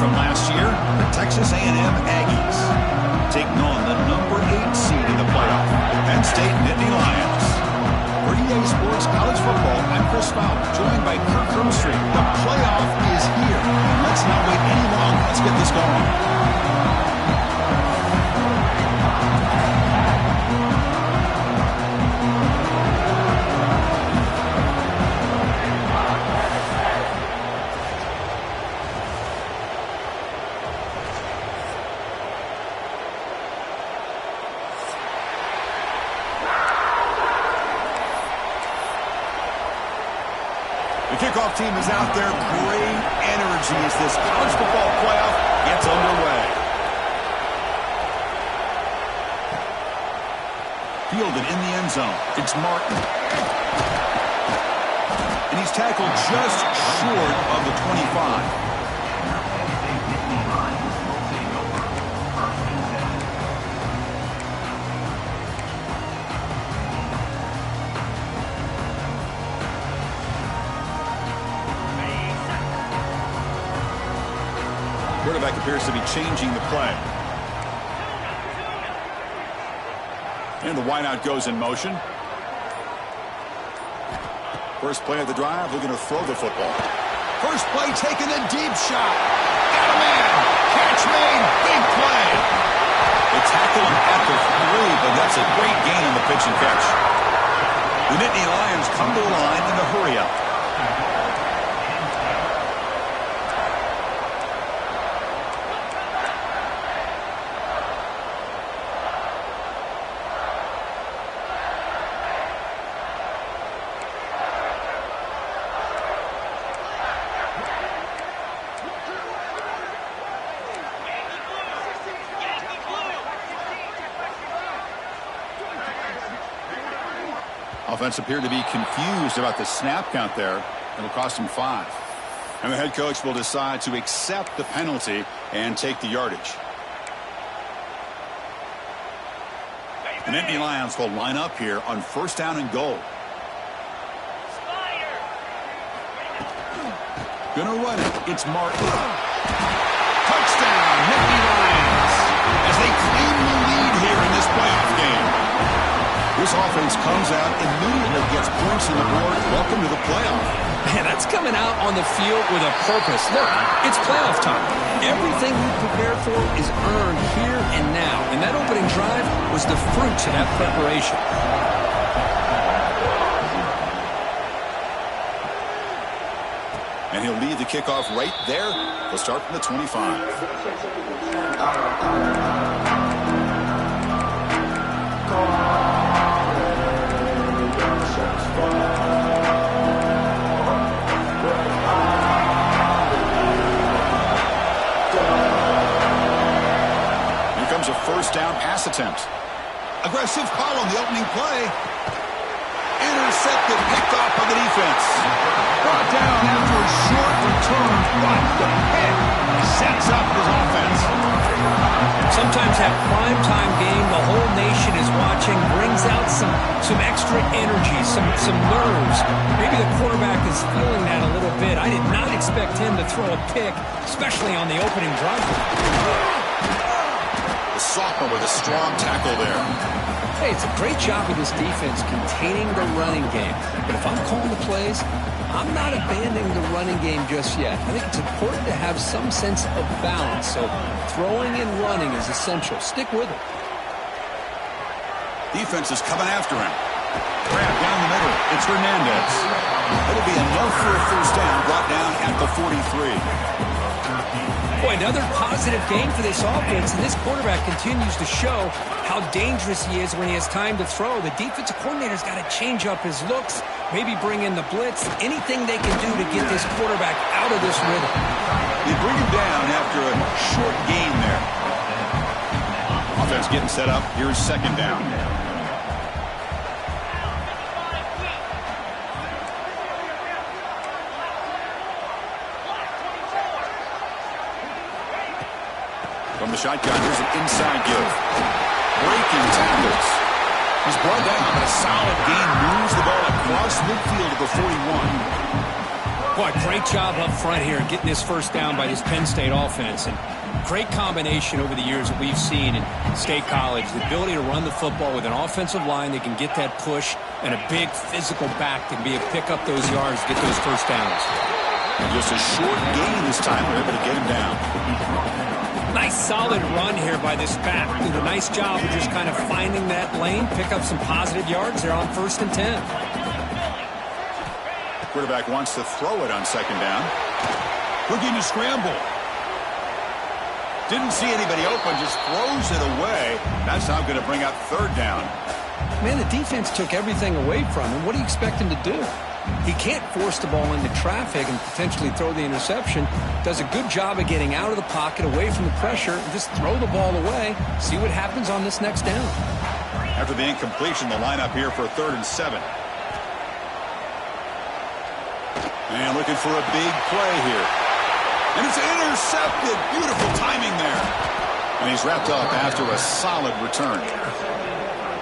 from last year, the Texas A&M Aggies, taking on the number 8 seed in the playoff, the Penn State Nittany Lions. For EA Sports College Football, I'm Chris Fowler, joined by Kirk Herbstreit. The playoff is here, and let's not wait any longer. Let's get this going. Kickoff team is out there. Great energy as this college football playoff gets underway. Fielded in the end zone. It's Martin. And he's tackled just short of the 25. Quarterback appears to be changing the play. And the wideout goes in motion. First play of the drive, looking to throw the football. First play taking a deep shot. Got a man. Catch made. Big play. They tackle him at the 3, but that's a great gain on the pitch and catch. The Nittany Lions come to the line in the hurry up. Offense appeared to be confused about the snap count there. It'll cost him 5. And the head coach will decide to accept the penalty and take the yardage. The Nittany Lions will line up here on first down and goal. Gonna run it. It's Martin. Touchdown, Nittany Lions, as they claim the lead here in this playoff game. This offense comes out, immediately gets points on the board. Welcome to the playoff. Man, that's coming out on the field with a purpose. Look, it's playoff time. Everything we prepared for is earned here and now. And that opening drive was the fruits of that preparation. And he'll lead the kickoff right there. He'll start from the 25. A first down pass attempt. Aggressive call on the opening play. Intercepted, picked off by the defense. Brought down after a short return, but the pick sets up his offense. Sometimes that primetime game, the whole nation is watching, brings out some extra energy, some nerves. Maybe the quarterback is feeling that a little bit. I did not expect him to throw a pick, especially on the opening drive. Sophomore with a strong tackle there. Hey, it's a great job of this defense containing the running game. But if I'm calling the plays, I'm not abandoning the running game just yet. I think it's important to have some sense of balance. So throwing and running is essential. Stick with it. Defense is coming after him. Grab down the middle. It's Hernandez. It'll be enough for a first down, brought down at the 43. Boy, another positive game for this offense, and this quarterback continues to show how dangerous he is when he has time to throw. The defensive coordinator's got to change up his looks, maybe bring in the blitz, anything they can do to get this quarterback out of this rhythm. They bring him down after a short gain there. Offense getting set up. Here's second down. From the shotgun, here's an inside give. Breaking tackles. He's brought down, but a solid gain moves the ball across midfield to the 41. Boy, great job up front here getting this first down by this Penn State offense. And great combination over the years that we've seen in State College. The ability to run the football with an offensive line that can get that push and a big physical back that can be able to pick up those yards, get those first downs. Just a short gain this time. They're able to get him down. Nice solid run here by this back. Did a nice job of just kind of finding that lane, pick up some positive yards there on 1st and 10. Quarterback wants to throw it on 2nd down. Looking to scramble. Didn't see anybody open, just throws it away. That's now going to bring up 3rd down. Man, the defense took everything away from him. What do you expect him to do? He can't force the ball into traffic and potentially throw the interception. Does a good job of getting out of the pocket, away from the pressure, and just throw the ball away. See what happens on this next down. After the incompletion, the lineup here for 3rd and 7. And looking for a big play here. And it's intercepted. Beautiful timing there. And he's wrapped up after a solid return.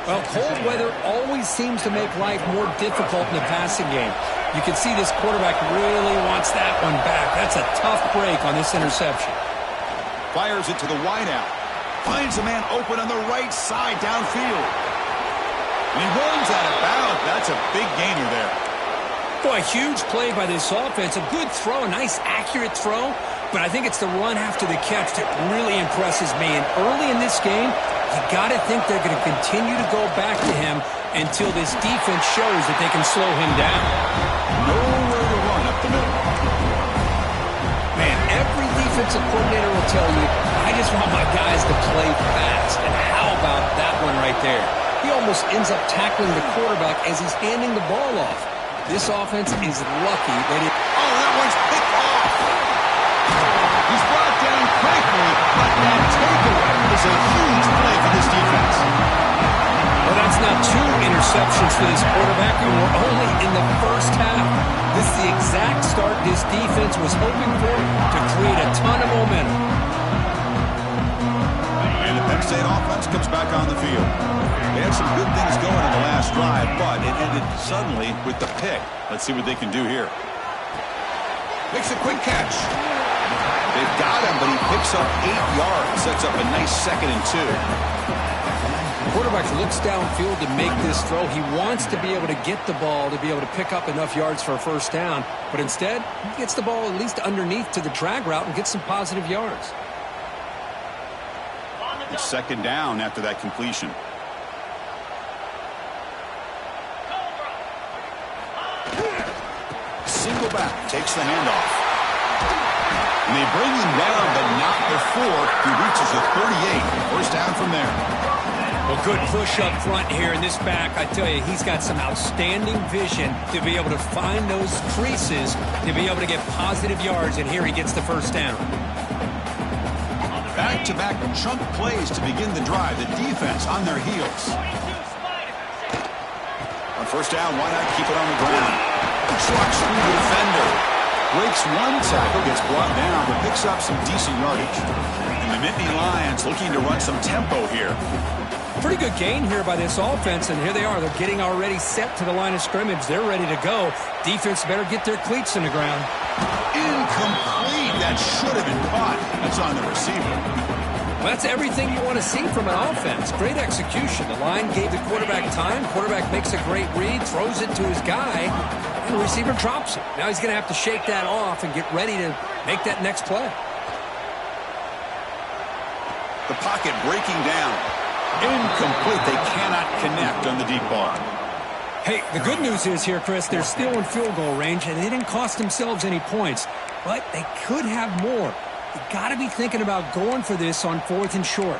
Well, cold weather always seems to make life more difficult in the passing game. You can see this quarterback really wants that one back. That's a tough break on this interception. Fires it to the wideout. Finds a man open on the right side downfield. And he runs out of bounds. That's a big gainer there. Boy, huge play by this offense. A good throw, a nice accurate throw. But I think it's the run after the catch that really impresses me. And early in this game, you got to think they're going to continue to go back to him until this defense shows that they can slow him down. Nowhere to run up the middle. Man, every defensive coordinator will tell you, I just want my guys to play fast. And how about that one right there? He almost ends up tackling the quarterback as he's handing the ball off. This offense is lucky that it... Oh, that one's picked off. He's brought down quickly, but that takeaway is a huge play for this defense. Well, that's now 2 interceptions for this quarterback, and we're only in the first half. This is the exact start this defense was hoping for to create a ton of momentum. And the Penn State offense comes back on the field. They had some good things going in the last drive, but it ended suddenly with the pick. Let's see what they can do here. Makes a quick catch. They've got him, but he picks up 8 yards. Sets up a nice 2nd and 2. The quarterback looks downfield to make this throw. He wants to be able to get the ball to be able to pick up enough yards for a 1st down. But instead, he gets the ball at least underneath to the drag route and gets some positive yards. It's 2nd down after that completion. Single back, takes the handoff. And they bring him down, but not before he reaches the 38. 1st down from there. Well, good push up front here in this back. I tell you, he's got some outstanding vision to be able to find those creases, to be able to get positive yards, and here he gets the 1st down. Back-to-back chunk plays to begin the drive. The defense on their heels. On 1st down, why not keep it on the ground? Trucks through the defender. Breaks one tackle, gets brought down, but picks up some decent yardage. And the Nittany Lions looking to run some tempo here. Pretty good gain here by this offense, and here they are. They're getting already set to the line of scrimmage. They're ready to go. Defense better get their cleats in the ground. Incomplete. That should have been caught. That's on the receiver. Well, that's everything you want to see from an offense. Great execution. The line gave the quarterback time. Quarterback makes a great read, throws it to his guy, and the receiver drops it. Now he's going to have to shake that off and get ready to make that next play. The pocket breaking down. Incomplete. They cannot connect on the deep ball. Hey, the good news is here, Chris, they're still in field goal range, and they didn't cost themselves any points, but they could have more. You got to be thinking about going for this on 4th and short.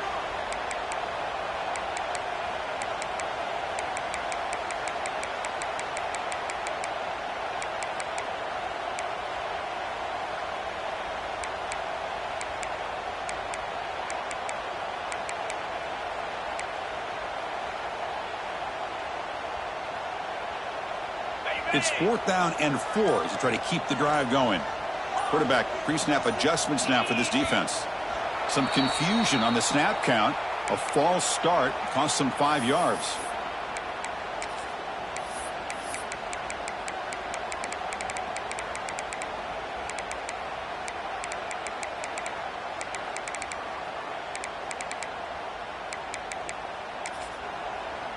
It's 4th down and 4 as they try to keep the drive going. Quarterback pre-snap adjustments now for this defense. Some confusion on the snap count. A false start cost them 5 yards.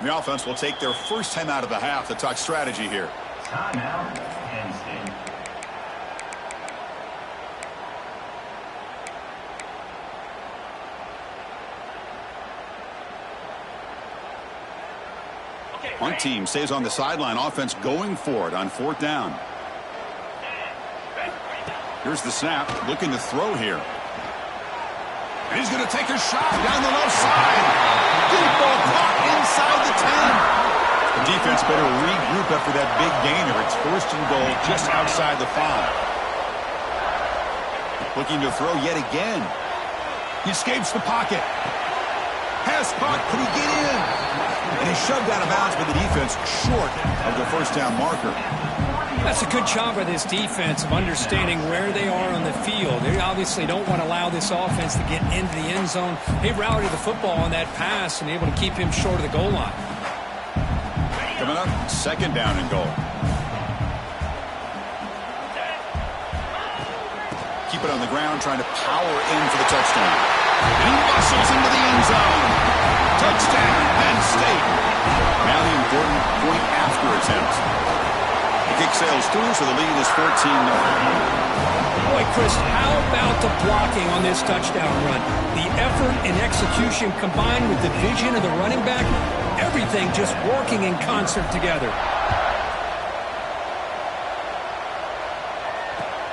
The offense will take their first time out of the half to talk strategy here. Timeout, Penn State. One team stays on the sideline. Offense going for it on 4th down. Here's the snap. Looking to throw here. And he's going to take a shot down the left side. Deep ball caught inside the 10. The defense better regroup after that big gainer. It's 1st and goal just outside the 5. Looking to throw yet again. He escapes the pocket. Pass caught. Could he get in? And he's shoved out of bounds by the defense short of the 1st down marker. That's a good job by this defense of understanding where they are on the field. They obviously don't want to allow this offense to get into the end zone. They routed the football on that pass and able to keep him short of the goal line. Coming up, 2nd down and goal. Keep it on the ground, trying to power in for the touchdown. And he muscles into the end zone. Touchdown, Penn State. Now the important point after attempt. The kick sails through, so the lead is 14-0. Boy, Chris, how about the blocking on this touchdown run? The effort and execution combined with the vision of the running back, everything just working in concert together.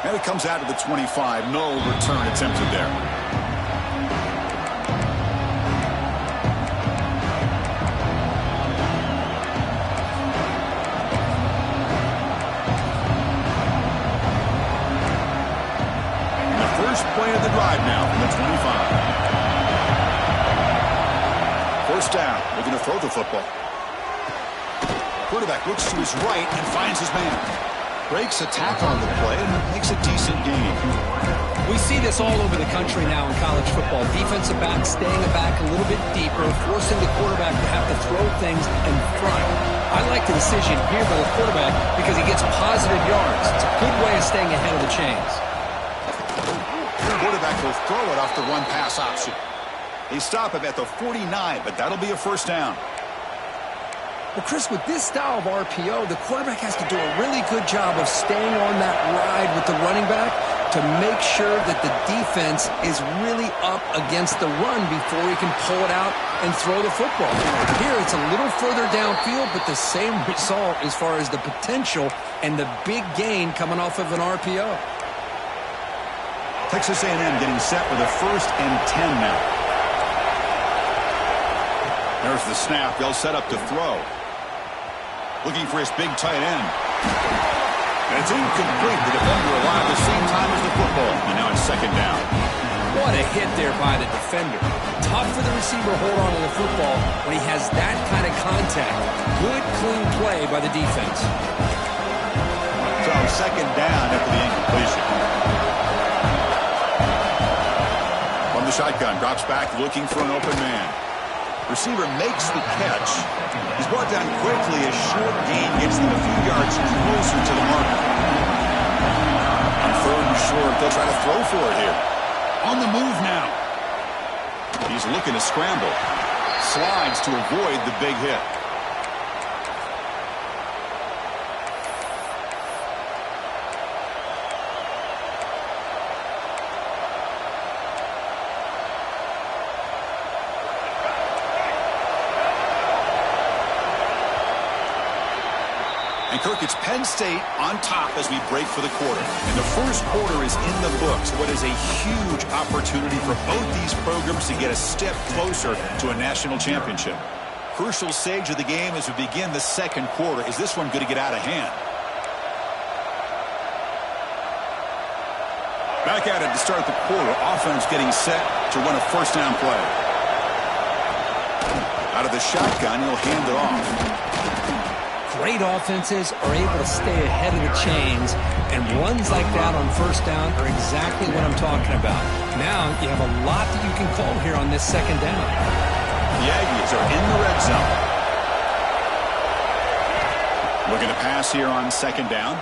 And it comes out to the 25. No return attempted there. First play of the drive now from the 25. 1st down. Looking to throw the football. Quarterback looks to his right and finds his man. Breaks a tackle on the play and makes a decent gain. We see this all over the country now in college football. Defensive backs staying back a little bit deeper, forcing the quarterback to have to throw things in front. I like the decision here by the quarterback because he gets positive yards. It's a good way of staying ahead of the chains. Quarterback will throw it off the run pass option. They stop him at the 49, but that'll be a 1st down. Well, Chris, with this style of RPO, the quarterback has to do a really good job of staying on that ride with the running back to make sure that the defense is really up against the run before he can pull it out and throw the football. Here, it's a little further downfield, but the same result as far as the potential and the big gain coming off of an RPO. Texas A&M getting set with a 1st and 10 now. There's the snap. They'll set up to throw. Looking for his big tight end. And it's incomplete. The defender alive at the same time as the football. And now it's 2nd down. What a hit there by the defender. Tough for the receiver to hold on to the football when he has that kind of contact. Good, clean play by the defense. So 2nd down after the incompletion. From the shotgun, drops back looking for an open man. Receiver makes the catch. He's brought down quickly. A short gain gets them a few yards closer to the mark. On 3rd and short, they'll try to throw for it here. On the move now. He's looking to scramble. Slides to avoid the big hit. And Kirk, it's Penn State on top as we break for the quarter. And the 1st quarter is in the books. What is a huge opportunity for both these programs to get a step closer to a national championship. Crucial stage of the game as we begin the 2nd quarter. Is this one going to get out of hand? Back at it to start the quarter. Offense getting set to run a 1st down play. Out of the shotgun, he'll hand it off. Great offenses are able to stay ahead of the chains, and runs like that on 1st down are exactly what I'm talking about. Now you have a lot that you can call here on this 2nd down. The Aggies are in the red zone. Looking to pass here on 2nd down.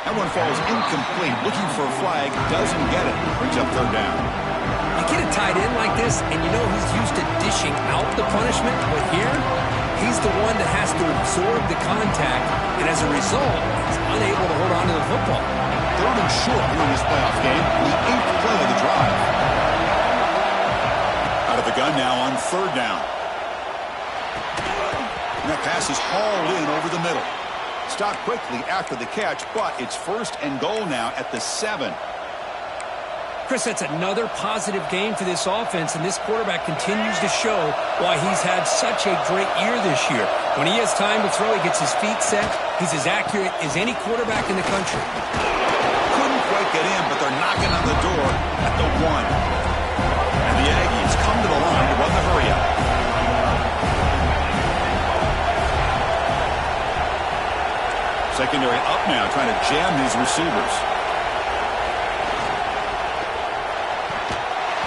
That one falls incomplete. Looking for a flag. Doesn't get it. Brings up 3rd down. You get a tight end like this, and you know he's used to dishing out the punishment, but here, he's the one that has to absorb the contact, and as a result, he's unable to hold on to the football. Third and short here in this playoff game, the 8th play of the drive. Out of the gun now on third down. And that pass is hauled in over the middle. Stopped quickly after the catch, but it's first and goal now at the 7. Chris, that's another positive game for this offense, and this quarterback continues to show why he's had such a great year this year. When he has time to throw, he gets his feet set. He's as accurate as any quarterback in the country. Couldn't quite get in, but they're knocking on the door at the 1. And the Aggies come to the line to run the hurry-up. Secondary up now, trying to jam these receivers.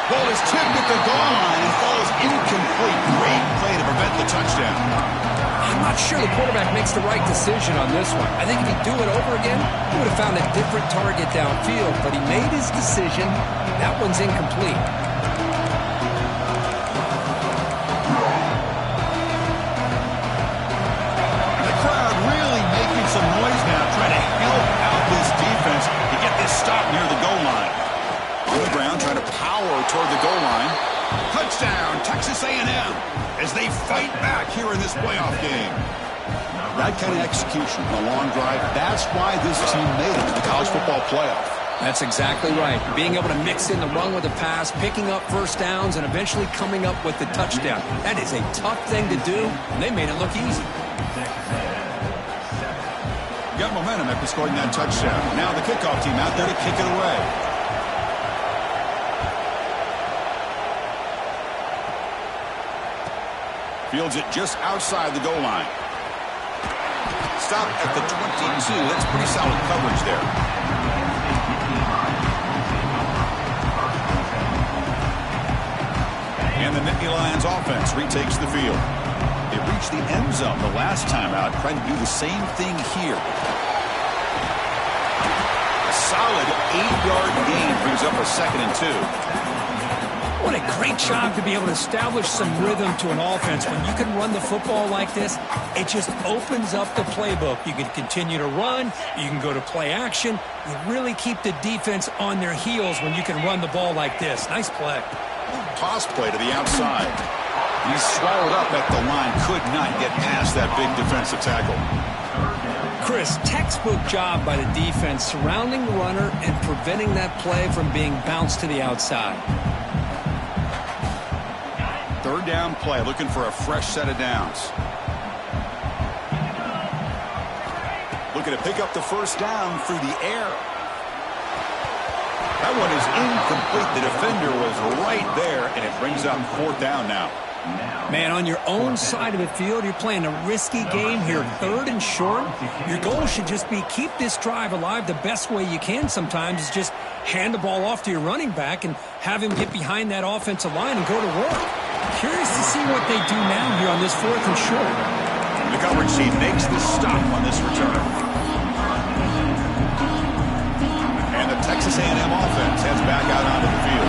Ball is tipped at the goal line and falls incomplete. Great play to prevent the touchdown. I'm not sure the quarterback makes the right decision on this one. I think if he'd do it over again, he would have found a different target downfield, but he made his decision. That one's incomplete. The crowd really making some noise now, trying to help out this defense to get this stop near the goal line. On the ground, trying to power toward the goal line. Touchdown, Texas A&M, as they fight back here in this playoff game. That kind of execution on a long drive, that's why this team made it to the college football playoff. That's exactly right. Being able to mix in the run with the pass, picking up first downs, and eventually coming up with the touchdown. That is a tough thing to do, and they made it look easy. Got momentum after scoring that touchdown. Now the kickoff team out there to kick it away. Fields it just outside the goal line. Stop at the 22. That's pretty solid coverage there. And the Nittany Lions offense retakes the field. They reached the end zone the last time out, trying to do the same thing here. A solid 8-yard gain brings up a 2nd and 2. What a great job to be able to establish some rhythm to an offense. When you can run the football like this, it just opens up the playbook. You can continue to run. You can go to play action. You really keep the defense on their heels when you can run the ball like this. Nice play. Toss play to the outside. He's swallowed up at the line. Could not get past that big defensive tackle. Chris, textbook job by the defense surrounding the runner and preventing that play from being bounced to the outside. Third down play, looking for a fresh set of downs. Looking to pick up the first down through the air. That one is incomplete. The defender was right there, and it brings up 4th down now. Man, on your own side of the field, you're playing a risky game here. 3rd and short. Your goal should just be keep this drive alive the best way you can sometimes is just hand the ball off to your running back and have him get behind that offensive line and go to work. Curious to see what they do now here on this 4th and short. The coverage team makes the stop on this return. And the Texas A&M offense heads back out onto the field.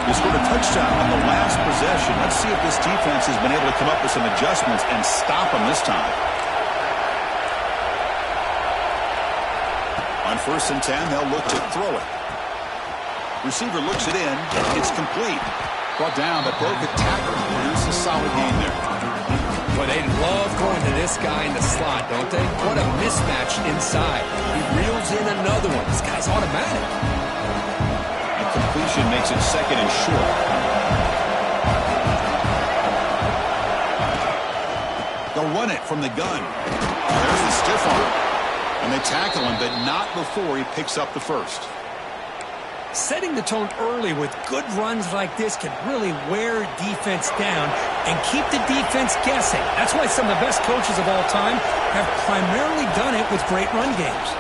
They scored a touchdown on the last possession. Let's see if this defense has been able to come up with some adjustments and stop them this time. On 1st and 10, they'll look to throw it. Receiver looks it in. It's complete. Brought down, but broke a tackle. Produces a solid gain there. But they love going to this guy in the slot, don't they? What a mismatch inside. He reels in another one. This guy's automatic. And completion makes it 2nd and short. They'll run it from the gun. There's the stiff arm. And they tackle him, but not before he picks up the first. Setting the tone early with good runs like this can really wear defense down and keep the defense guessing. That's why some of the best coaches of all time have primarily done it with great run games.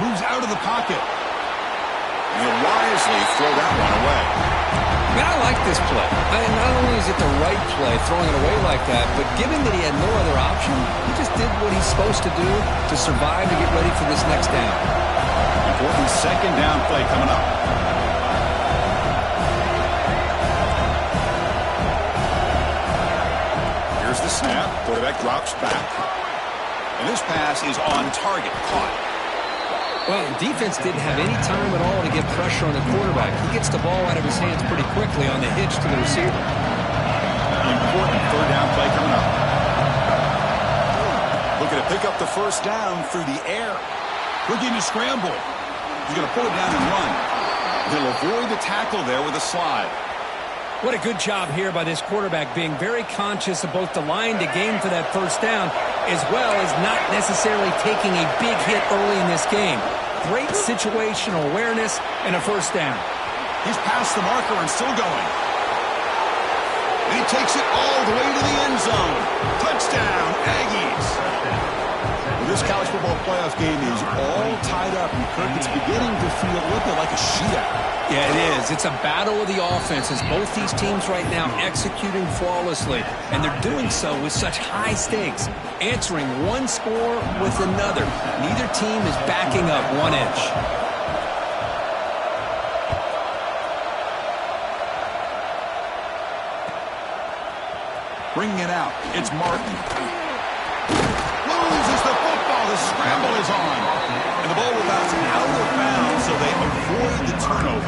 Moves out of the pocket. And he'll wisely throw that one away. Man, I like this play. Not only is it the right play, throwing it away like that, but given that he had no other option, he just did what he's supposed to do to survive to get ready for this next down. Important 2nd down play coming up. drops back. And this pass is on target, caught. Well, defense didn't have any time at all to get pressure on the quarterback. He gets the ball out of his hands pretty quickly on the hitch to the receiver. Important third down play coming up. Looking to pick up the first down through the air. Looking to scramble. He's going to pull it down and run. He'll avoid the tackle there with a slide. What a good job here by this quarterback, being very conscious of both the line to gain for that first down, as well as not necessarily taking a big hit early in this game. Great situational awareness and a first down. He's past the marker and still going. And he takes it all the way to the end zone. Touchdown, Aggies. This college football playoff game is all tied up, and Kirk, it's beginning to feel a little bit like a shootout. Yeah, it is. It's a battle of the offenses. Both these teams right now executing flawlessly, and they're doing so with such high stakes, answering one score with another. Neither team is backing up 1 inch. Bringing it out, it's Martin. Loses the football, the scramble is on. And the ball will bounce out of bounds, so they avoid the turnover.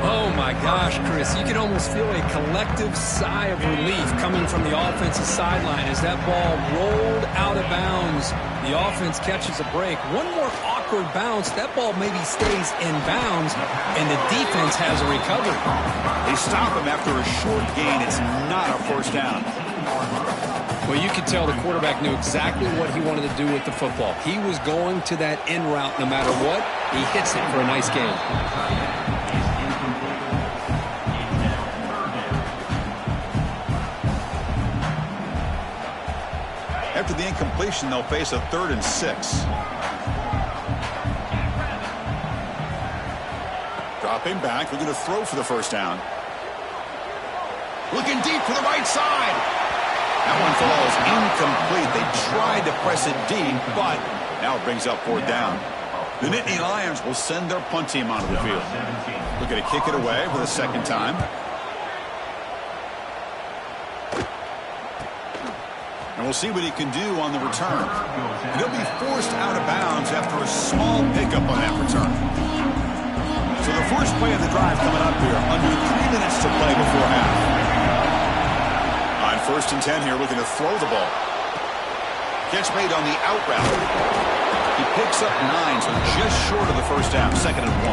Oh my gosh, Chris, you can almost feel a collective sigh of relief coming from the offensive sideline as that ball rolled out of bounds. The offense catches a break. One more awkward bounce, that ball maybe stays in bounds, and the defense has a recovery. They stop him after a short gain. It's not a first down. Well, you could tell the quarterback knew exactly what he wanted to do with the football. He was going to that in route no matter what. He hits it for a nice gain. After the incompletion, they'll face a 3rd and 6. Dropping back, looking to throw for the first down. Looking deep for the right side. That one falls incomplete. They tried to press it deep, but now it brings up 4th down. The Nittany Lions will send their punt team onto the field. Looking to kick it away for the second time. And we'll see what he can do on the return. And he'll be forced out of bounds after a small pickup on that return. So the first play of the drive coming up here, under 3 minutes to play before half. On 1st and 10 here, looking to throw the ball. Catch made on the out route. He picks up 9, so just short of the first down, 2nd and 1.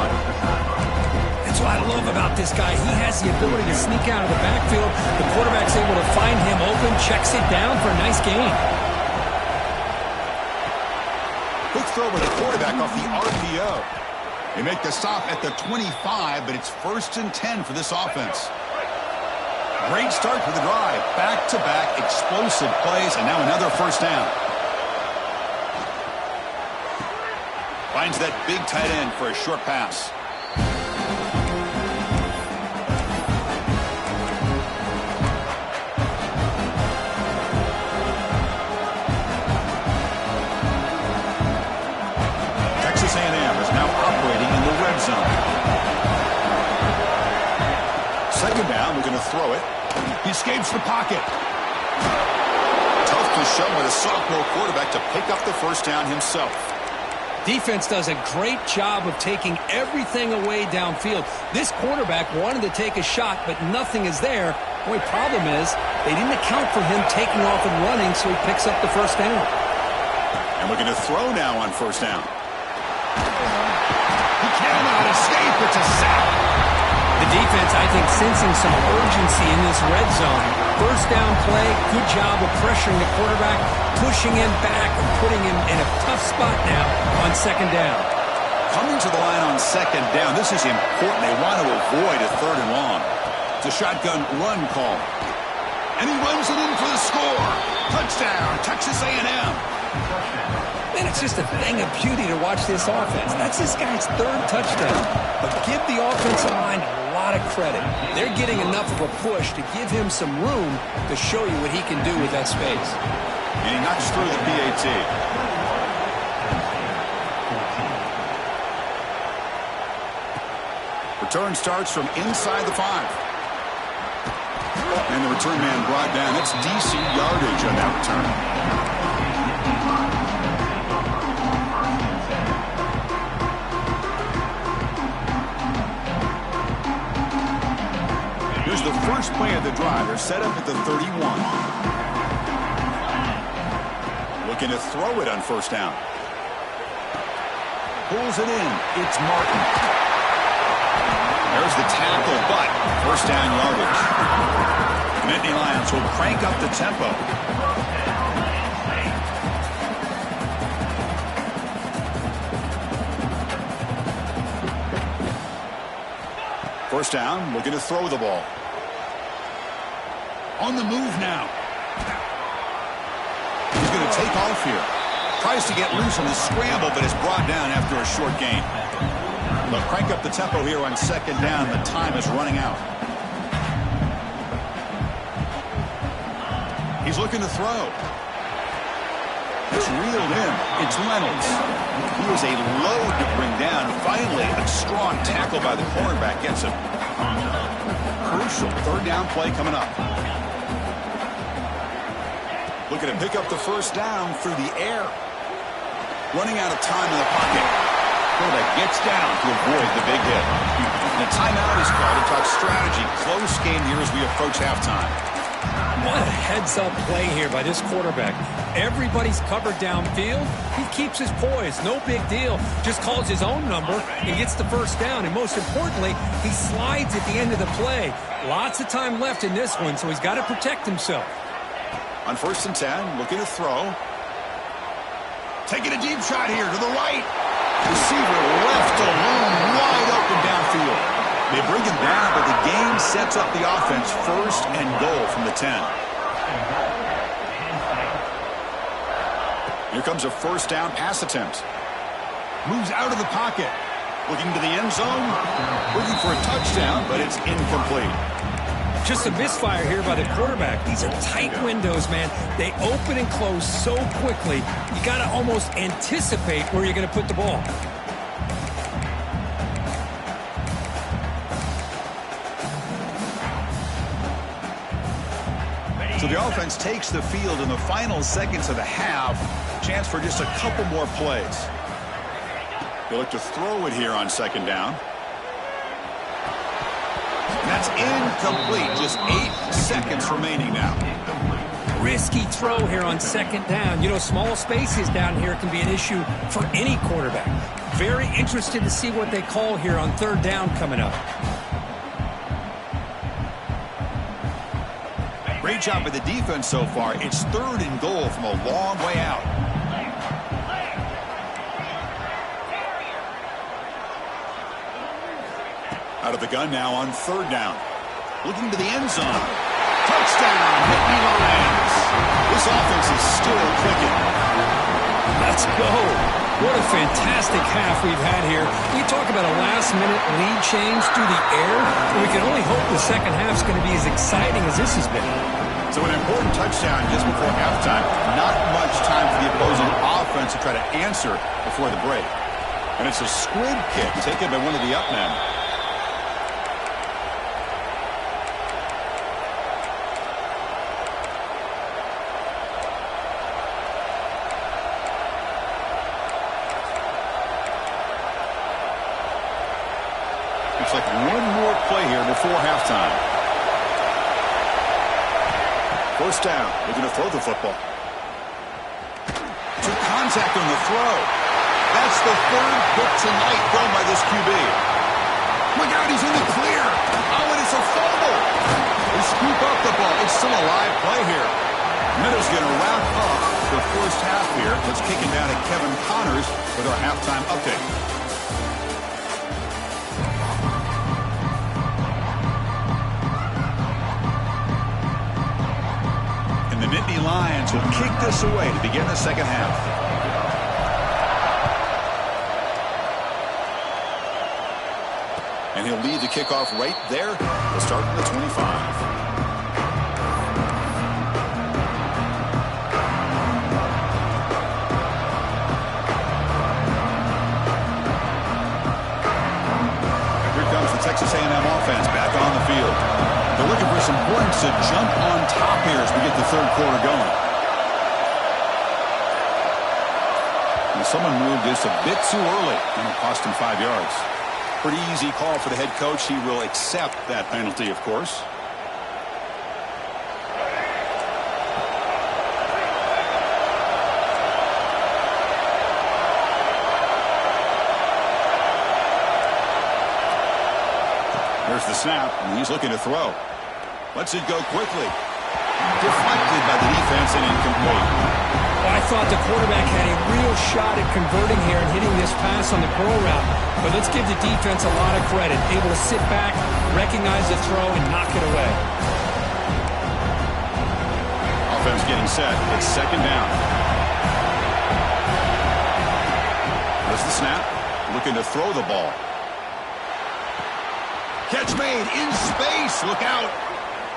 That's what I love about this guy. He has the ability to sneak out of the backfield. The quarterback's able to find him open, checks it down for a nice gain. Quick throw with the quarterback off the RPO. They make the stop at the 25, but it's 1st and 10 for this offense. Great start for the drive. Back-to-back explosive plays, and now another first down. Finds that big tight end for a short pass. Texas A&M is now operating in the red zone. 2nd down, we're going to throw it. He escapes the pocket. Tough to show by the sophomore quarterback to pick up the first down himself. Defense does a great job of taking everything away downfield. This quarterback wanted to take a shot, but nothing is there. The only problem is they didn't account for him taking off and running, so he picks up the first down. And we're going to throw now on 1st down. He cannot escape. It's a sack. The defense, I think, sensing some urgency in this red zone. First down play, good job of pressuring the quarterback, pushing him back and putting him in a tough spot now on 2nd down. Coming to the line on 2nd down, this is important. They want to avoid a 3rd and long. It's a shotgun run call. And he runs it in for the score. Touchdown, Texas A&M. Man, it's just a thing of beauty to watch this offense. That's this guy's 3rd touchdown. But give the offensive line a lot of credit. They're getting enough of a push to give him some room to show you what he can do with that space. And he knocks through the PAT. Return starts from inside the 5. And the return man brought down. That's decent yardage on that return. Here's the first play of the drive. They're set up at the 31. Looking to throw it on first down. Pulls it in. It's Martin. There's the tackle, but first down yardage. Nittany Lions will crank up the tempo. First down, looking to throw the ball. On the move now. He's going to take off here. Tries to get loose on the scramble, but is brought down after a short gain. They'll crank up the tempo here on second down. The time is running out. He's looking to throw. It's reeled in. It's Reynolds. He was a load to bring down. Finally, a strong tackle by the cornerback gets him. Crucial third down play coming up. Looking to pick up the first down through the air. Running out of time in the pocket. Quarterback gets down to avoid the big hit. And a timeout is called to talk strategy. Close game here as we approach halftime. What a heads-up play here by this quarterback. Everybody's covered downfield. He keeps his poise. No big deal. Just calls his own number and gets the first down. And most importantly, he slides at the end of the play. Lots of time left in this one, so he's got to protect himself. On first and 10, looking to throw. Taking a deep shot here to the right. Receiver left alone, wide open downfield. They bring him down, but the game sets up the offense. First and goal from the 10. Here comes a first down pass attempt. Moves out of the pocket. Looking to the end zone. Looking for a touchdown, but it's incomplete. Just a misfire here by the quarterback. These are tight windows, man. They open and close so quickly. You got to almost anticipate where you're going to put the ball. So the offense takes the field in the final seconds of the half. Chance for just a couple more plays. They look to throw it here on second down. That's incomplete. Just 8 seconds remaining now. Risky throw here on second down. You know, small spaces down here can be an issue for any quarterback. Very interested to see what they call here on third down coming up. Great job by the defense so far. It's third and goal from a long way out. Out of the gun now on third down. Looking to the end zone. Touchdown, Nittany Lions. This offense is still clicking. Let's go. What a fantastic half we've had here. We talk about a last-minute lead change through the air. We can only hope the second half is going to be as exciting as this has been. So an important touchdown just before halftime. Not much time for the opposing offense to try to answer before the break. And it's a squib kick taken by one of the up men. Looks like one more play here before halftime. First down, looking to throw the football. Took contact on the throw. That's the third pick tonight thrown by this QB. Look out, he's in the clear. Oh, and it's a fumble. They scoop up the ball. It's still a live play here. Minnows going to wrap up the first half here. Let's kick it down to Kevin Connors with our halftime update. The Nittany Lions will kick this away to begin the second half. And he'll lead the kickoff right there. We'll start from the 25. And here comes the Texas A&M offense back on the field. They're looking for some points to jump on top here as we get the third quarter going. And someone moved this a bit too early, and it cost him 5 yards. Pretty easy call for the head coach. He will accept that penalty, of course. There's the snap, and he's looking to throw. Lets it go quickly. Deflected by the defense and incomplete. Well, I thought the quarterback had a real shot at converting here and hitting this pass on the curl route. But let's give the defense a lot of credit. Able to sit back, recognize the throw, and knock it away. Offense getting set. It's second down. There's the snap. Looking to throw the ball. Catch made in space. Look out.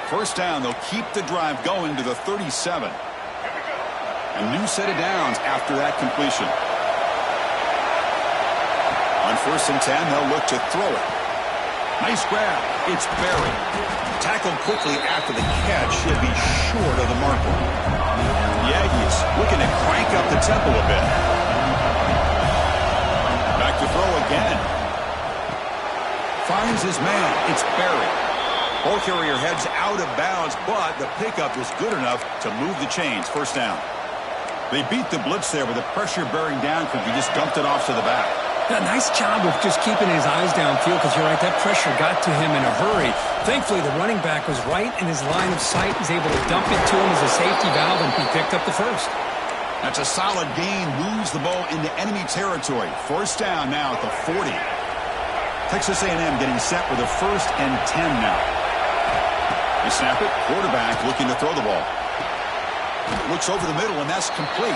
First down. They'll keep the drive going to the 37. A new set of downs after that completion. On 1st and 10, they'll look to throw it. Nice grab. It's buried. Tackled quickly after the catch. He'll be short of the marker. The Aggies looking to crank up the tempo a bit. Back to throw again. Finds his man. It's buried. Ball carrier heads out of bounds, but the pickup is good enough to move the chains. First down. They beat the blitz there with the pressure bearing down because he just dumped it off to the back. Yeah, nice job of just keeping his eyes downfield because you're right, that pressure got to him in a hurry. Thankfully, the running back was right in his line of sight. He's able to dump it to him as a safety valve, and he picked up the first. That's a solid gain. Moves the ball into enemy territory. First down now at the 40. Texas A&M getting set with a 1st and 10 now. They snap it. Quarterback looking to throw the ball. Looks over the middle, and that's complete.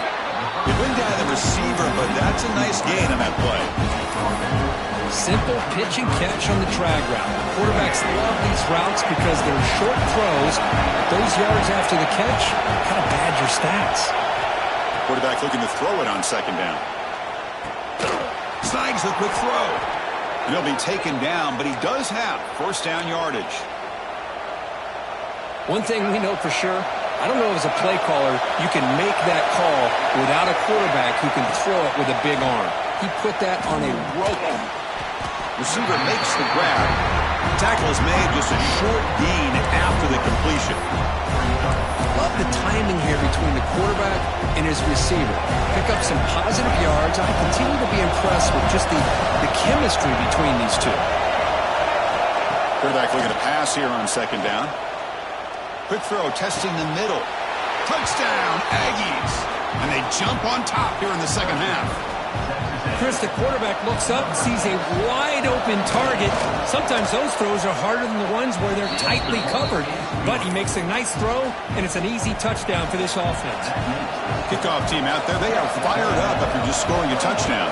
It went down to the receiver, but that's a nice gain on that play. Simple pitch and catch on the drag route. Quarterbacks love these routes because they're short throws. Those yards after the catch kind of pad your stats. Quarterback looking to throw it on second down. Snags the quick throw. And he'll be taken down, but he does have first down yardage. One thing we know for sure, I don't know as a play caller, you can make that call without a quarterback who can throw it with a big arm. He put that on a rope. Receiver makes the grab. Tackle is made, just a short gain after the completion. Love the timing here between the quarterback and his receiver. Pick up some positive yards. I continue to be impressed with just the chemistry between these two. Quarterback looking to pass here on second down. Quick throw, testing the middle. Touchdown, Aggies. And they jump on top here in the second half. Chris, the quarterback looks up and sees a wide-open target. Sometimes those throws are harder than the ones where they're tightly covered. But he makes a nice throw, and it's an easy touchdown for this offense. Kickoff team out there, they are fired up after just scoring a touchdown.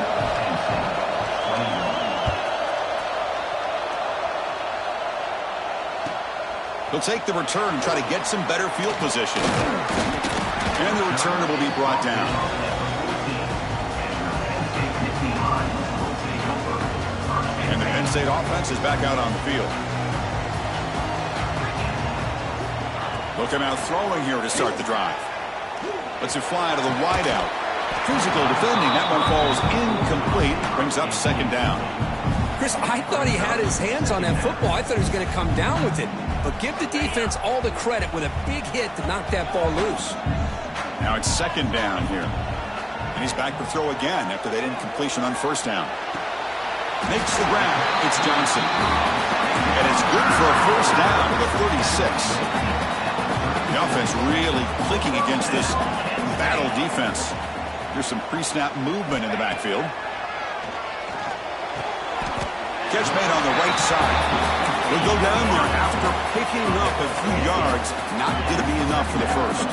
He'll take the return and try to get some better field position. And the returner will be brought down. And the Penn State offense is back out on the field. They'll come out throwing here to start the drive. Lets it fly to the wideout. Physical defending. That one falls incomplete. Brings up second down. Chris, I thought he had his hands on that football. I thought he was going to come down with it. But give the defense all the credit with a big hit to knock that ball loose. Now it's second down here. And he's back to throw again after that incompletion on first down. Makes the grab. It's Johnson. And it's good for a first down to the 36. The offense really clicking against this battle defense. There's some pre-snap movement in the backfield. Catch made on the right side. We'll go down there after picking up a few yards. Not going to be enough for the first.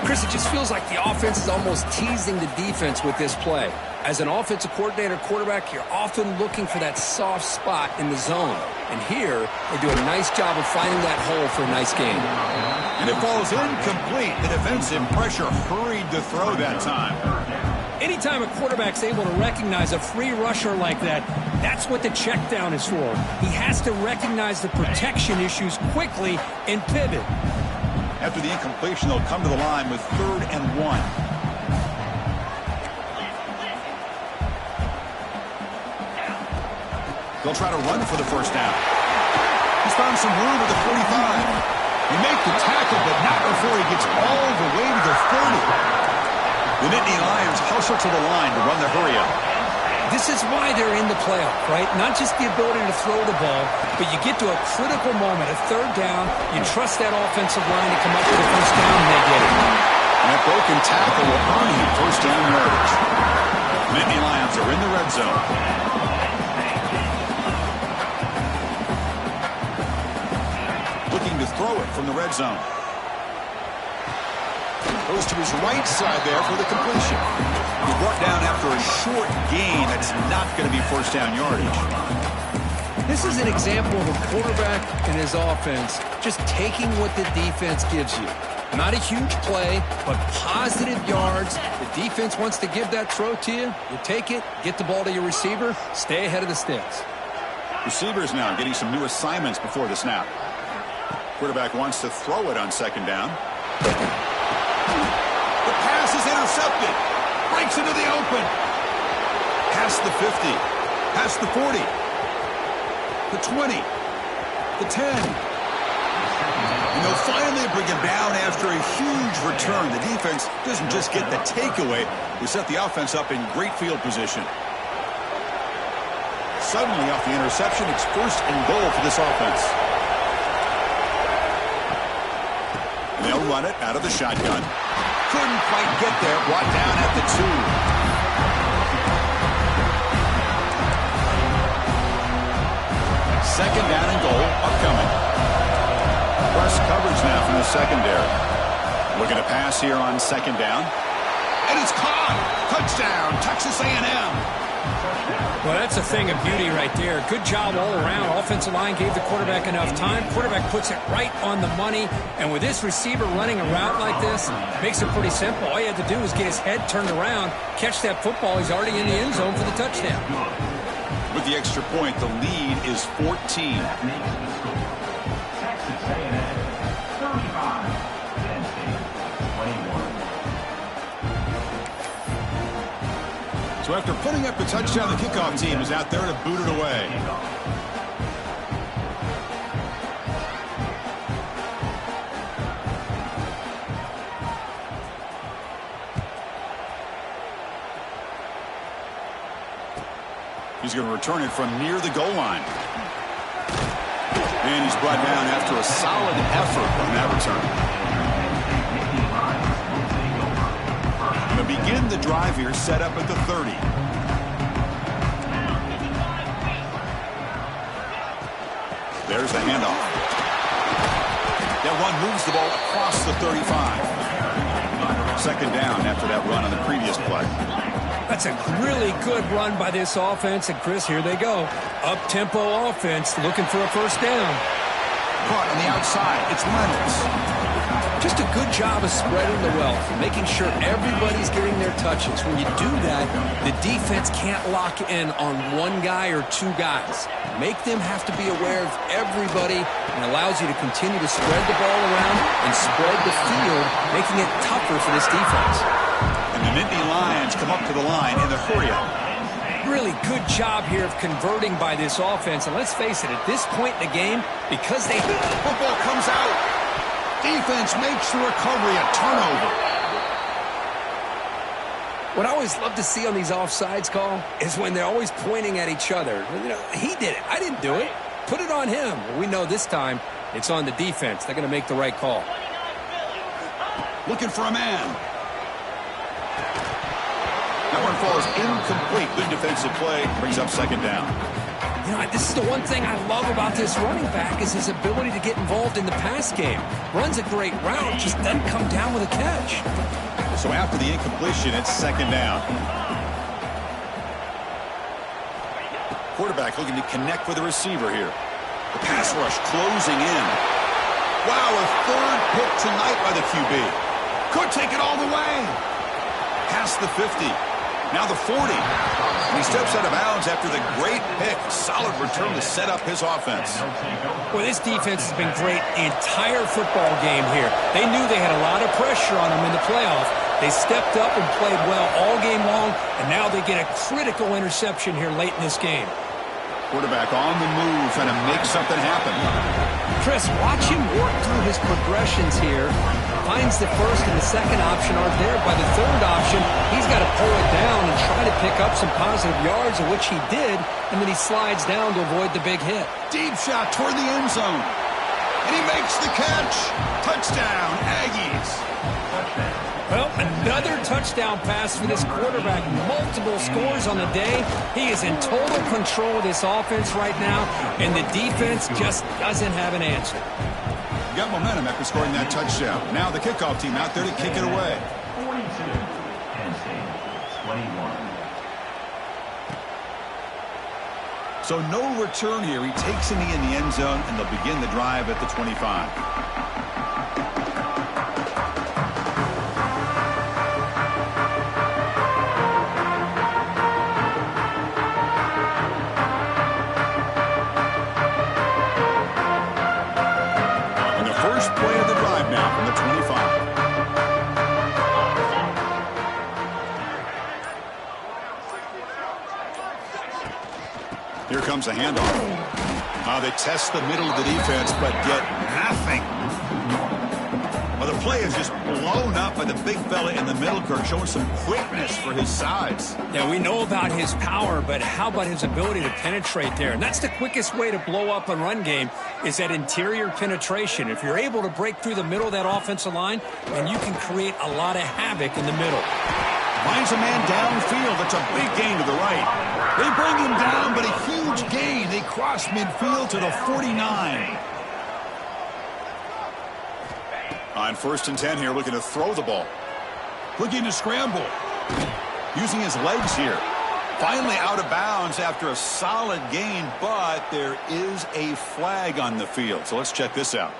Chris, it just feels like the offense is almost teasing the defense with this play. As an offensive coordinator, quarterback, you're often looking for that soft spot in the zone. And here, they do a nice job of finding that hole for a nice gain. And it falls incomplete. The defensive pressure hurried to throw that time. Anytime a quarterback's able to recognize a free rusher like that, That's what the check down is for. He has to recognize the protection issues quickly and pivot. After the incompletion, they'll come to the line with 3rd and 1. They'll try to run for the first down. He's found some room at the 45. He makes the tackle, but not before he gets all the way to the 30. The Nittany Lions hustle to the line to run the hurry-up. This is why they're in the playoff, right? Not just the ability to throw the ball, but you get to a critical moment, a 3rd down, you trust that offensive line to come up with a first down, and they get it. And that broken tackle will earn him first down yardage. The Nittany Lions are in the red zone. Looking to throw it from the red zone. Goes to his right side there for the completion. He brought down after a short gain. That's not going to be first down yardage. This is an example of a quarterback and his offense just taking what the defense gives you. Not a huge play, but positive yards. The defense wants to give that throw to you. You take it, get the ball to your receiver, stay ahead of the sticks. Receivers now getting some new assignments before the snap. Quarterback wants to throw it on 2nd down. The pass is intercepted. Breaks into the open. Past the 50. Past the 40. The 20. The 10. And they'll finally bring him down after a huge return. The defense doesn't just get the takeaway. They set the offense up in great field position. Suddenly off the interception, it's 1st and goal for this offense. And they'll run it out of the shotgun. Couldn't quite get there. Brought down at the 2. 2nd down and goal upcoming. Press coverage now from the secondary. Looking to pass here on 2nd down. And it's caught. Touchdown, Texas A&M. Well, that's a thing of beauty right there. Good job all around. Offensive line gave the quarterback enough time. Quarterback puts it right on the money. And with this receiver running a route like this, makes it pretty simple. All you had to do was get his head turned around, catch that football. He's already in the end zone for the touchdown. With the extra point, the lead is 14. That makes the score. Texas A&M 35, Penn State 21. So after putting up the touchdown, the kickoff team is out there to boot it away. He's going to return it from near the goal line. And he's brought down after a solid effort on that return. Going to begin the drive here, set up at the 30. There's the handoff. That one moves the ball across the 35. 2nd down after that run on the previous play. That's a really good run by this offense. And, Chris, here they go. Up-tempo offense looking for a first down. Caught on the outside. It's Reynolds. Just a good job of spreading the wealth, making sure everybody's getting their touches. When you do that, the defense can't lock in on one guy or 2 guys. Make them have to be aware of everybody, and allows you to continue to spread the ball around and spread the field, making it tougher for this defense. And the Nittany Lions come up to the line in the hurry-up. Really good job here of converting by this offense. And let's face it, at this point in the game, because they... Football comes out. Defense makes the recovery, a turnover. What I always love to see on these offsides call is when they're always pointing at each other. You know, he did it. I didn't do it. Put it on him. Well, we know this time it's on the defense. They're going to make the right call. Looking for a man. That one falls incomplete. Good defensive play. Brings up 2nd down. You know, this is the one thing I love about this running back is his ability to get involved in the pass game. Runs a great route, just doesn't come down with a catch. So after the incompletion, it's 2nd down. Quarterback looking to connect with the receiver here. The pass rush closing in. Wow, a 3rd pick tonight by the QB. Could take it all the way. Past the 50. Now the 40. He steps out of bounds after the great pick. Solid return to set up his offense. Well, this defense has been great the entire football game here. They knew they had a lot of pressure on them in the playoff. They stepped up and played well all game long, and now they get a critical interception here late in this game. Quarterback on the move, trying to make something happen. Chris, watch him work through his progressions here. Finds the first and the second option aren't there. By the third option, he's got to pull it down and try to pick up some positive yards, of which he did, and then he slides down to avoid the big hit. Deep shot toward the end zone. And he makes the catch. Touchdown, Aggies. Well, another touchdown pass for this quarterback. Multiple scores on the day. He is in total control of this offense right now, and the defense just doesn't have an answer. Got momentum after scoring that touchdown. Now the kickoff team out there to kick it away. 42, Penn State, 21. So no return here. He takes in the end zone, and they'll begin the drive at the 25. Here comes a handoff. They test the middle of the defense, but get nothing. Well, the play is just blown up by the big fella in the middle, Kirk, showing some quickness for his size. Yeah, we know about his power, but how about his ability to penetrate there? And that's the quickest way to blow up a run game, is that interior penetration. If you're able to break through the middle of that offensive line, then you can create a lot of havoc in the middle. Finds a man downfield. That's a big gain to the right. They bring him down, but a huge gain. They cross midfield to the 49. On 1st and 10 here, looking to throw the ball. Looking to scramble. Using his legs here. Finally out of bounds after a solid gain, but there is a flag on the field. So let's check this out.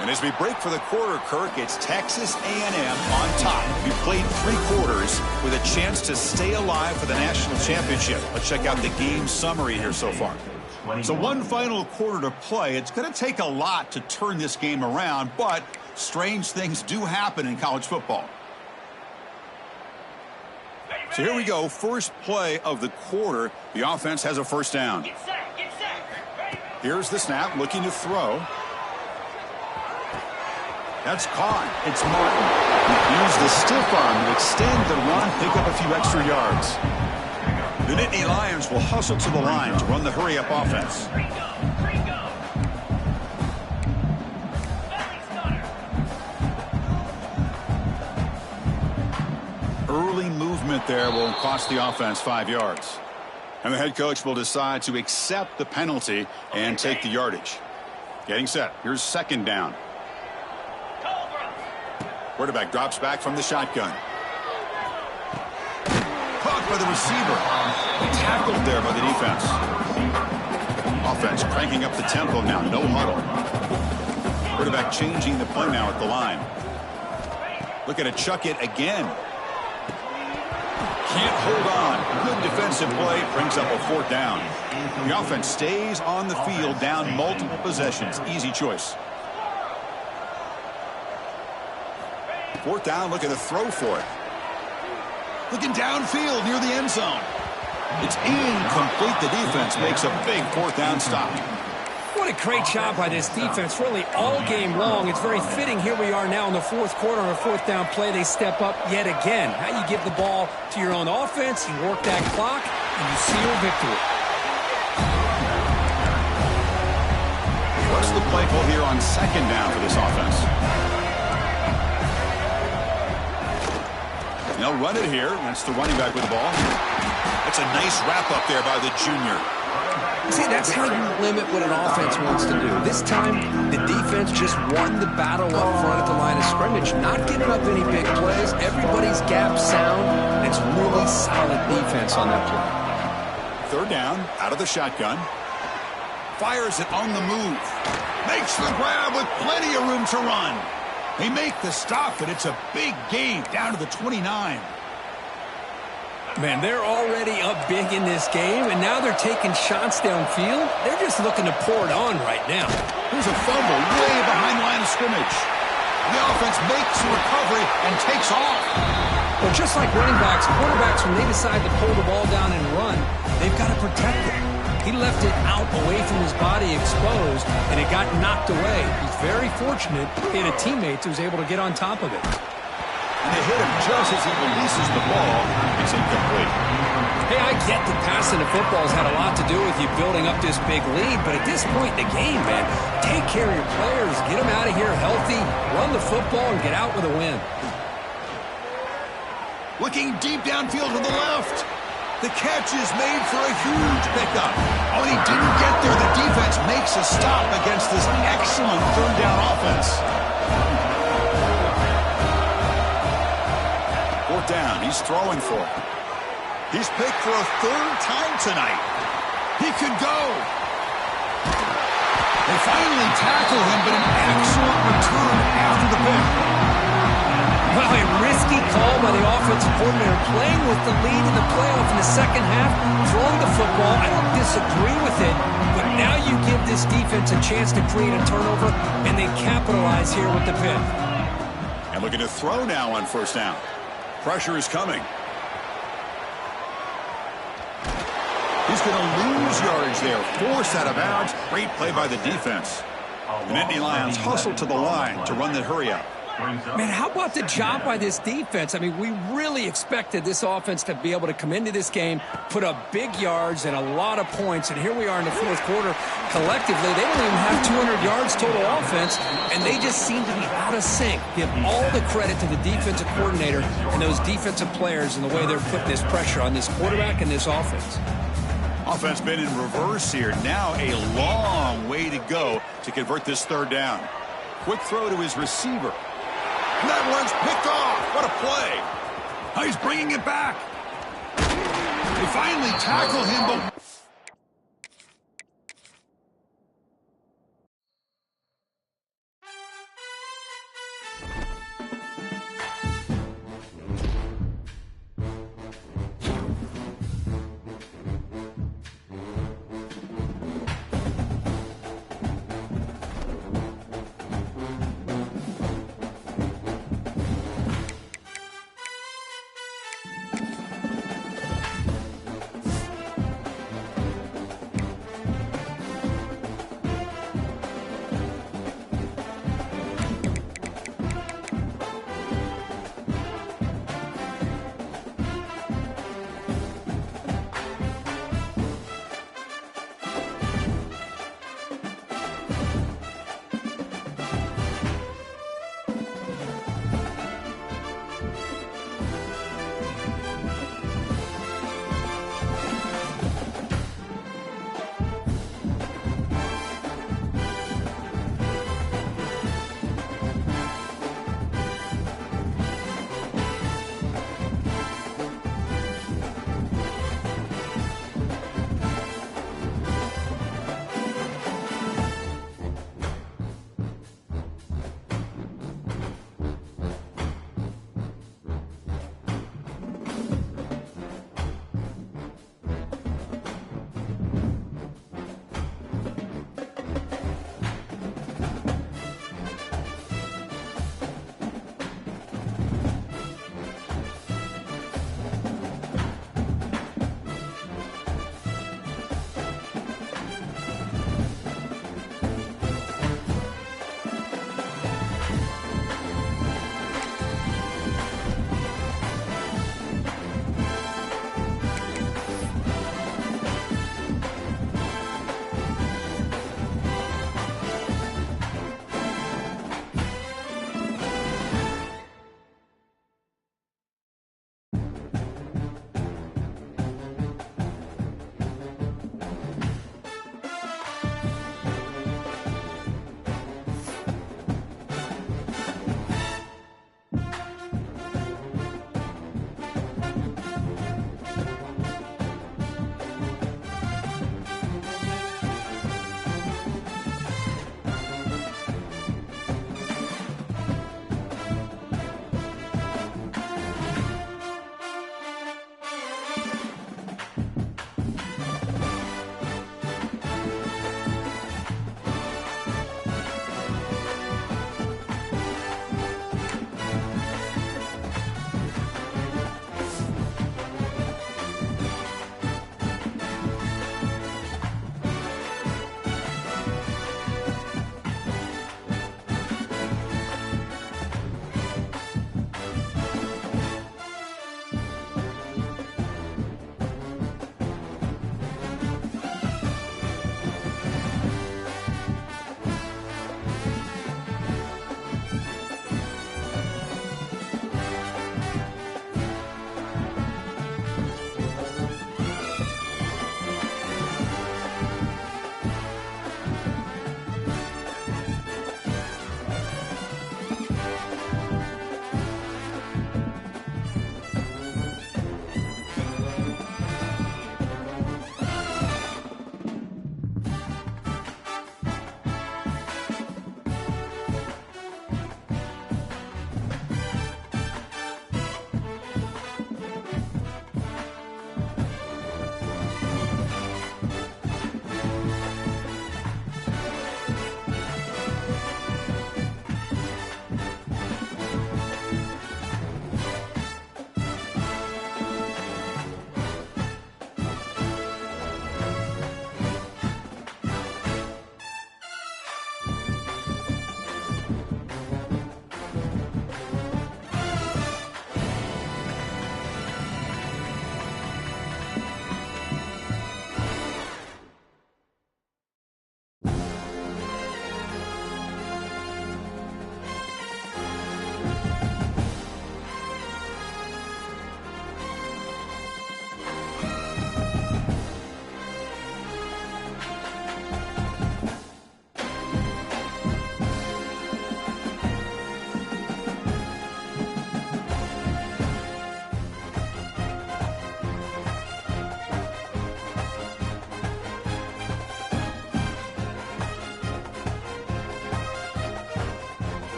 And as we break for the quarter, Kirk, it's Texas A&M on top. We played 3 quarters with a chance to stay alive for the national championship. Let's check out the game summary here so far. So one final quarter to play. It's going to take a lot to turn this game around, but strange things do happen in college football. So here we go. First play of the quarter. The offense has a first down. Here's the snap, looking to throw. That's caught. It's Martin. Use the stiff arm to extend the run, pick up a few extra yards. The Nittany Lions will hustle to the line to run the hurry-up offense. Early movement there will cost the offense 5 yards. And the head coach will decide to accept the penalty and take the yardage. Getting set. Here's 2nd down. Quarterback drops back from the shotgun. Caught by the receiver. Tackled there by the defense. Offense cranking up the tempo now. No huddle. Quarterback changing the play now at the line. Looking to chuck it again. Can't hold on. Good defensive play. Brings up a 4th down. The offense stays on the field down multiple possessions. Easy choice. 4th down, looking to throw for it. Looking downfield near the end zone. It's incomplete. The defense makes a big 4th down stop. What a great job by this defense, really all game long. It's very fitting. Here we are now in the 4th quarter on a 4th down play. They step up yet again. How you give the ball to your own offense, you work that clock, and you seal victory. What's the play call here on 2nd down for this offense? They'll run it here. That's the running back with the ball. That's a nice wrap up there by the junior. See, that's how you limit what an offense wants to do. This time, the defense just won the battle up front at the line of scrimmage, not giving up any big plays. Everybody's gap sound, and it's really solid defense on that play. third down, out of the shotgun. Fires it on the move. Makes the grab with plenty of room to run. They make the stop, but it's a big gain down to the 29. Man, they're already up big in this game, and now they're taking shots downfield. They're just looking to pour it on right now. Here's a fumble way behind the line of scrimmage. The offense makes a recovery and takes off. Well, just like running backs, quarterbacks, when they decide to pull the ball down and run, they've got to protect it. He left it out away from his body exposed, and it got knocked away. He's very fortunate he had a teammate who was able to get on top of it. And they hit him just as he releases the ball. It's incomplete. Hey, I get that passing the football's had a lot to do with you building up this big lead, but at this point in the game, man, take care of your players, get them out of here healthy, run the football, and get out with a win. Looking deep downfield to the left. The catch is made for a huge pickup. Oh, he didn't get there. The defense makes a stop against this excellent third down offense. Fourth down, he's throwing for it. He's picked for a third time tonight. He could go. They finally tackle him, but an excellent return after the pick. Well, a risky call by the offensive coordinator, playing with the lead in the playoff in the second half, throwing the football. I don't disagree with it, but now you give this defense a chance to create a turnover, and they capitalize here with the pick. And looking to throw now on first down. Pressure is coming. He's going to lose yards there. Forced out of bounds. Great play by the defense. The Nittany Lions hustle to the line to run the hurry-up. Man, how about the job by this defense? I mean, we really expected this offense to be able to come into this game, put up big yards and a lot of points, and here we are in the fourth quarter. Collectively, they don't even have 200 yards total offense, and they just seem to be out of sync. Give all the credit to the defensive coordinator and those defensive players and the way they're putting this pressure on this quarterback and this offense. Offense been in reverse here. Now a long way to go to convert this third down. Quick throw to his receiver. That one's picked off. What a play. Now he's bringing it back. They finally tackle him, but